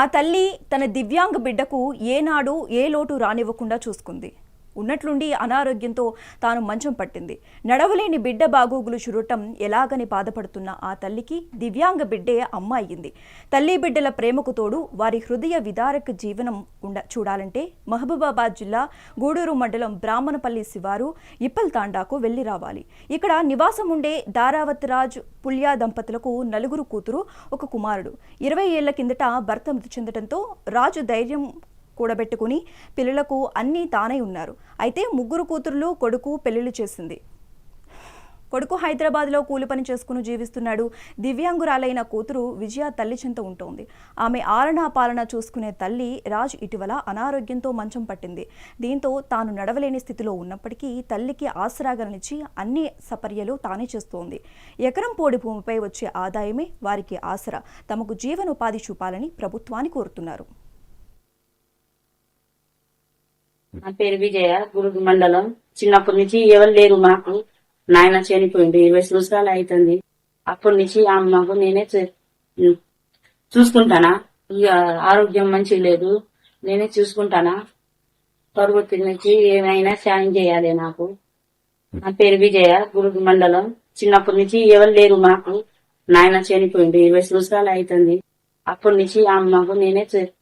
ఆ తల్లి తన దివ్యాంగ బిడ్డకు ఏనాడు ఏ లోటు రానివ్వకుండా చూసుకుంది. ఉన్నట్లుండి అనారోగ్యంతో తాను మంచం పట్టింది. నడవలేని బిడ్డ బాగోగులు చూడటం ఎలాగని బాధపడుతున్న ఆ తల్లికి దివ్యాంగ బిడ్డే అమ్మ అయ్యింది. తల్లి బిడ్డల ప్రేమకు తోడు వారి హృదయ విదారక జీవనం చూడాలంటే మహబూబాబాద్ జిల్లా గూడూరు మండలం బ్రాహ్మణపల్లి శివారు ఇప్పల్ తాండాకు వెళ్లి రావాలి. ఇక్కడ నివాసం ఉండే దారావత్ రాజ్ పుల్యా దంపతులకు నలుగురు కూతురు, ఒక కుమారుడు. 20 ఏళ్ల కిందట భర్త మృతి చెందడంతో రాజు ధైర్యం కూడబెట్టుకుని పిల్లలకు అన్నీ తానై ఉన్నారు. అయితే ముగ్గురు కూతురులు, కొడుకు పెళ్లిళ్లు చేసింది. కొడుకు హైదరాబాద్లో కూలి పని చేసుకుని జీవిస్తున్నాడు. దివ్యాంగురాలైన కూతురు విజయ తల్లి చెంత ఉంటోంది. ఆమె ఆలనా పాలన చూసుకునే తల్లి రాజ్ ఇటీవల అనారోగ్యంతో మంచం పట్టింది. దీంతో తాను నడవలేని స్థితిలో ఉన్నప్పటికీ తల్లికి ఆసరాగనిచ్చి అన్ని సపర్యలు తానే చేస్తోంది. ఎకరం పోడి భూమిపై వచ్చే ఆదాయమే వారికి ఆసరా. తమకు జీవనోపాధి చూపాలని ప్రభుత్వాన్ని కోరుతున్నారు. నా పేరు విజయ, గురుడు మండలం. చిన్నప్పటి నుంచి ఎవరు లేరు మాకు. నాయన చనిపోయింది, 20 సంవత్సరాలు అవుతుంది. అప్పటి నుంచి అమ్మకు నేనే చూసుకుంటానా. ఇక ఆరోగ్యం మంచిగా లేదు, నేనే చూసుకుంటానా. పరుగుతి నుంచి ఏమైనా సాయం చేయాలి నాకు. నా పేరు విజయ, గురుడు మండలం. చిన్నప్పటి నుంచి ఎవరు లేరు మాకు. నాయన చనిపోయింది, 20 సంవత్సరాలు అవుతుంది. అప్పటి నుంచి అమ్మకు నేనే